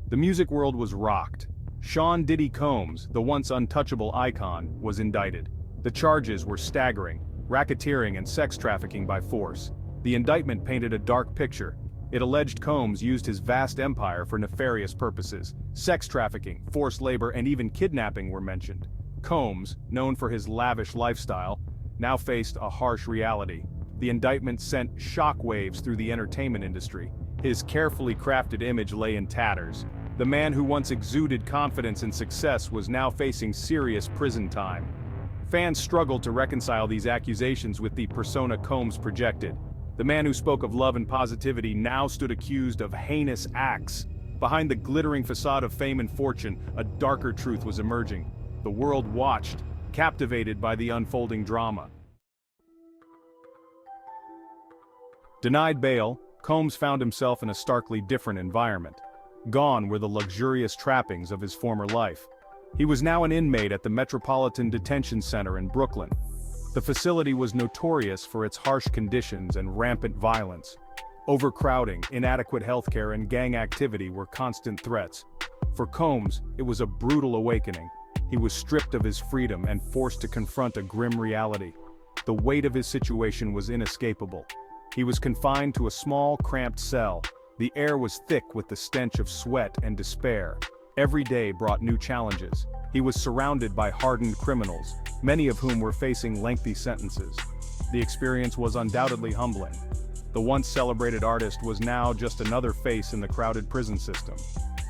The music world was rocked. Sean "Diddy" Combs, the once untouchable icon, was indicted. The charges were staggering: racketeering and sex trafficking by force. The indictment painted a dark picture. It alleged Combs used his vast empire for nefarious purposes. Sex trafficking, forced labor, and even kidnapping were mentioned. Combs, known for his lavish lifestyle, now faced a harsh reality. The indictment sent shockwaves through the entertainment industry. His carefully crafted image lay in tatters. The man who once exuded confidence and success was now facing serious prison time. Fans struggled to reconcile these accusations with the persona Combs projected. The man who spoke of love and positivity now stood accused of heinous acts. Behind the glittering facade of fame and fortune, a darker truth was emerging. The world watched, captivated by the unfolding drama. Denied bail, Combs found himself in a starkly different environment. Gone were the luxurious trappings of his former life. He was now an inmate at the Metropolitan Detention Center in Brooklyn. The facility was notorious for its harsh conditions and rampant violence. Overcrowding, inadequate healthcare, and gang activity were constant threats. For Combs, it was a brutal awakening. He was stripped of his freedom and forced to confront a grim reality. The weight of his situation was inescapable. He was confined to a small, cramped cell. The air was thick with the stench of sweat and despair. Every day brought new challenges. He was surrounded by hardened criminals, many of whom were facing lengthy sentences. The experience was undoubtedly humbling. The once celebrated artist was now just another face in the crowded prison system.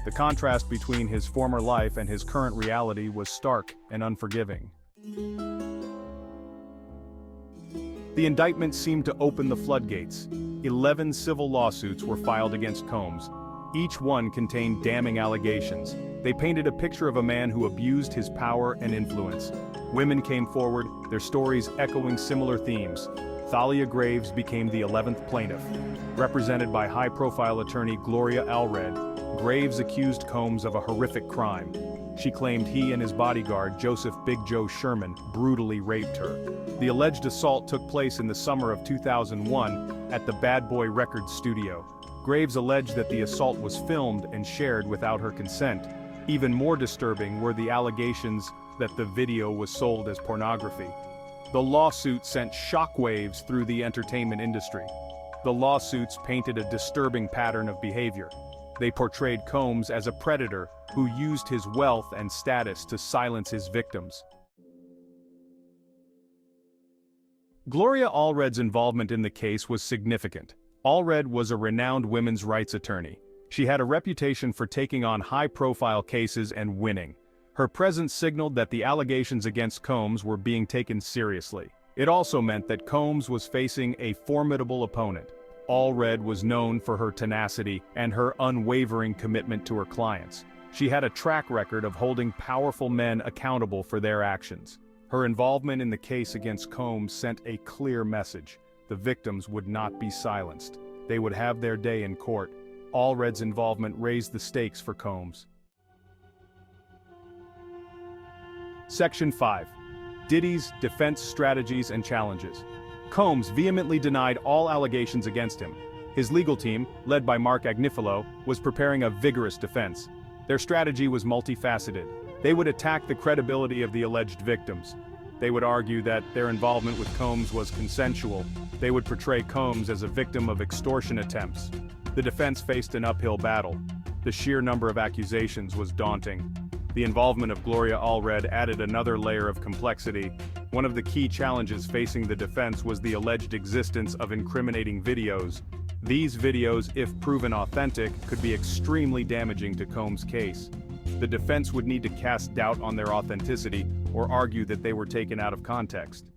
The contrast between his former life and his current reality was stark and unforgiving. The indictment seemed to open the floodgates. 11 civil lawsuits were filed against Combs. Each one contained damning allegations. They painted a picture of a man who abused his power and influence. Women came forward, their stories echoing similar themes. Thalia Graves became the 11th plaintiff. Represented by high-profile attorney Gloria Allred, Graves accused Combs of a horrific crime. She claimed he and his bodyguard, Joseph Big Joe Sherman, brutally raped her. The alleged assault took place in the summer of 2001 at the Bad Boy Records studio. Graves alleged that the assault was filmed and shared without her consent. Even more disturbing were the allegations that the video was sold as pornography. The lawsuit sent shockwaves through the entertainment industry. The lawsuits painted a disturbing pattern of behavior. They portrayed Combs as a predator who used his wealth and status to silence his victims. Gloria Allred's involvement in the case was significant. Allred was a renowned women's rights attorney. She had a reputation for taking on high-profile cases and winning. Her presence signaled that the allegations against Combs were being taken seriously. It also meant that Combs was facing a formidable opponent. Allred was known for her tenacity and her unwavering commitment to her clients. She had a track record of holding powerful men accountable for their actions. Her involvement in the case against Combs sent a clear message. The victims would not be silenced. They would have their day in court. Allred's involvement raised the stakes for Combs. Section 5. Diddy's defense strategies and challenges. Combs vehemently denied all allegations against him. His legal team, led by Mark Agnifilo, was preparing a vigorous defense. Their strategy was multifaceted. They would attack the credibility of the alleged victims. They would argue that their involvement with Combs was consensual. They would portray Combs as a victim of extortion attempts. The defense faced an uphill battle. The sheer number of accusations was daunting. The involvement of Gloria Allred added another layer of complexity. One of the key challenges facing the defense was the alleged existence of incriminating videos. These videos, if proven authentic, could be extremely damaging to Combs' case. The defense would need to cast doubt on their authenticity or argue that they were taken out of context.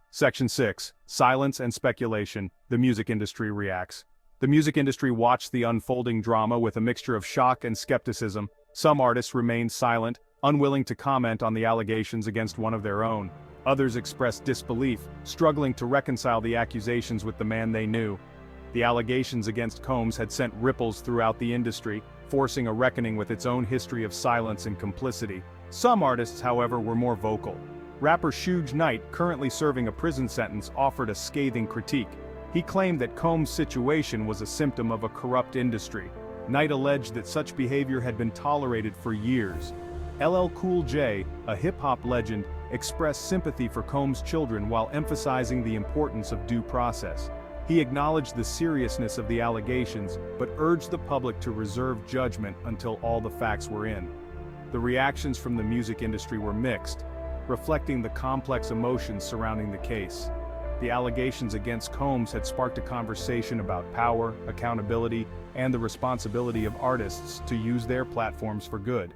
Section 6. Silence and speculation. The music industry reacts. The music industry watched the unfolding drama with a mixture of shock and skepticism. Some artists remained silent, unwilling to comment on the allegations against one of their own. Others expressed disbelief, struggling to reconcile the accusations with the man they knew. The allegations against Combs had sent ripples throughout the industry, forcing a reckoning with its own history of silence and complicity. Some artists, however, were more vocal. Rapper Suge Knight, currently serving a prison sentence, offered a scathing critique. He claimed that Combs' situation was a symptom of a corrupt industry. Knight alleged that such behavior had been tolerated for years. LL Cool J, a hip-hop legend, expressed sympathy for Combs' children while emphasizing the importance of due process. He acknowledged the seriousness of the allegations, but urged the public to reserve judgment until all the facts were in. The reactions from the music industry were mixed, reflecting the complex emotions surrounding the case. The allegations against Combs had sparked a conversation about power, accountability, and the responsibility of artists to use their platforms for good.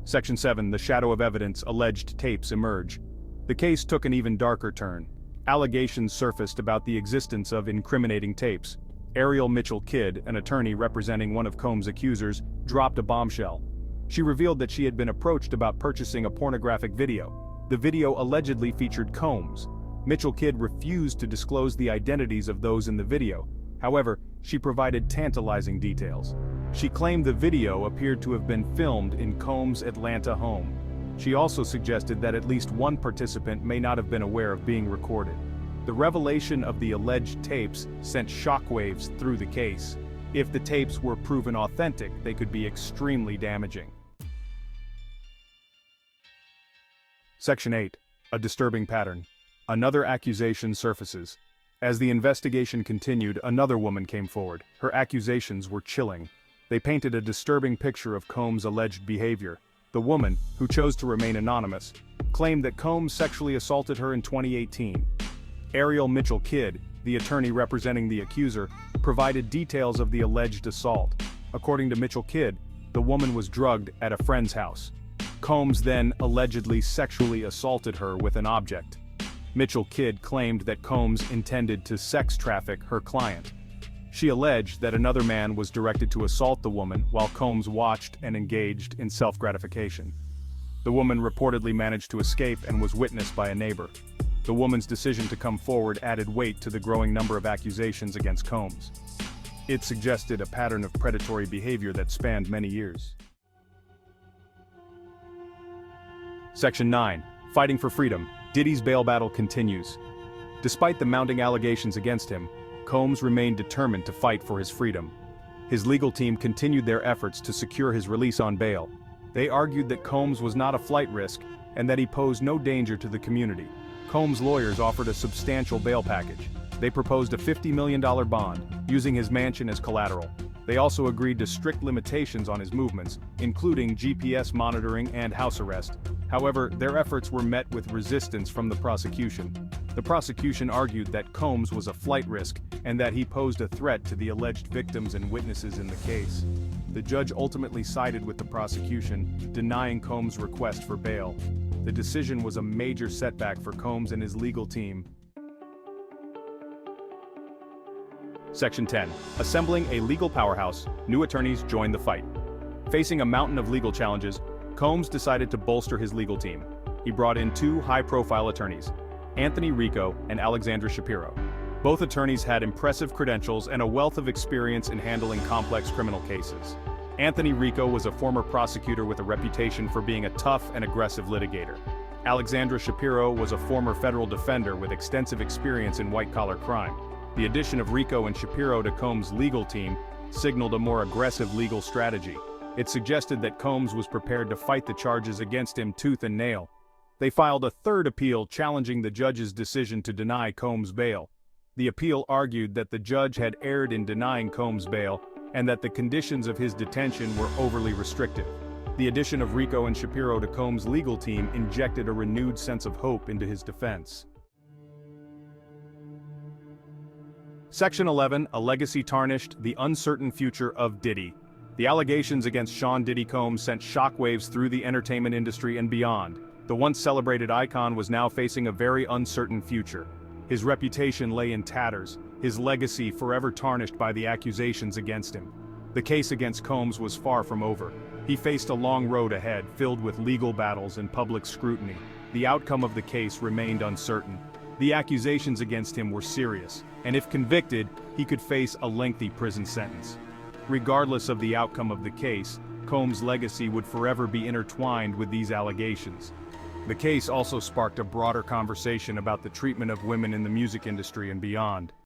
Section 7. The shadow of evidence. Alleged tapes emerge. The case took an even darker turn. Allegations surfaced about the existence of incriminating tapes. Ariel Mitchell Kidd, an attorney representing one of Combs' accusers, dropped a bombshell. She revealed that she had been approached about purchasing a pornographic video. The video allegedly featured Combs. Mitchell Kidd refused to disclose the identities of those in the video. However, she provided tantalizing details. She claimed the video appeared to have been filmed in Combs' Atlanta home. She also suggested that at least one participant may not have been aware of being recorded. The revelation of the alleged tapes sent shockwaves through the case. If the tapes were proven authentic, they could be extremely damaging. Section 8. A disturbing pattern. Another accusation surfaces. As the investigation continued, another woman came forward. Her accusations were chilling. They painted a disturbing picture of Combs' alleged behavior. The woman, who chose to remain anonymous, claimed that Combs sexually assaulted her in 2018. Ariel Mitchell Kidd, the attorney representing the accuser, provided details of the alleged assault. According to Mitchell Kidd, the woman was drugged at a friend's house. Combs then allegedly sexually assaulted her with an object. Mitchell Kidd claimed that Combs intended to sex traffic her client. She alleged that another man was directed to assault the woman while Combs watched and engaged in self-gratification. The woman reportedly managed to escape and was witnessed by a neighbor. The woman's decision to come forward added weight to the growing number of accusations against Combs. It suggested a pattern of predatory behavior that spanned many years. Section 9. Fighting for freedom. Diddy's bail battle continues. Despite the mounting allegations against him, Combs remained determined to fight for his freedom. His legal team continued their efforts to secure his release on bail. They argued that Combs was not a flight risk and that he posed no danger to the community. Combs' lawyers offered a substantial bail package. They proposed a $50 million bond, using his mansion as collateral. They also agreed to strict limitations on his movements, including GPS monitoring and house arrest. However, their efforts were met with resistance from the prosecution. The prosecution argued that Combs was a flight risk and that he posed a threat to the alleged victims and witnesses in the case. The judge ultimately sided with the prosecution, denying Combs' request for bail. The decision was a major setback for Combs and his legal team. Section 10. Assembling a legal powerhouse, new attorneys joined the fight. Facing a mountain of legal challenges, Combs decided to bolster his legal team. He brought in two high-profile attorneys, Anthony Rico and Alexandra Shapiro. Both attorneys had impressive credentials and a wealth of experience in handling complex criminal cases. Anthony Rico was a former prosecutor with a reputation for being a tough and aggressive litigator. Alexandra Shapiro was a former federal defender with extensive experience in white-collar crime. The addition of Rico and Shapiro to Combs' legal team signaled a more aggressive legal strategy. It suggested that Combs was prepared to fight the charges against him tooth and nail. They filed a third appeal challenging the judge's decision to deny Combs bail. The appeal argued that the judge had erred in denying Combs bail and that the conditions of his detention were overly restrictive. The addition of Rico and Shapiro to Combs' legal team injected a renewed sense of hope into his defense. Section 11. A legacy tarnished, the uncertain future of Diddy. The allegations against Sean Diddy Combs sent shockwaves through the entertainment industry and beyond. The once celebrated icon was now facing a very uncertain future. His reputation lay in tatters, his legacy forever tarnished by the accusations against him. The case against Combs was far from over. He faced a long road ahead, filled with legal battles and public scrutiny. The outcome of the case remained uncertain. The accusations against him were serious, and if convicted, he could face a lengthy prison sentence. Regardless of the outcome of the case, Combs' legacy would forever be intertwined with these allegations. The case also sparked a broader conversation about the treatment of women in the music industry and beyond.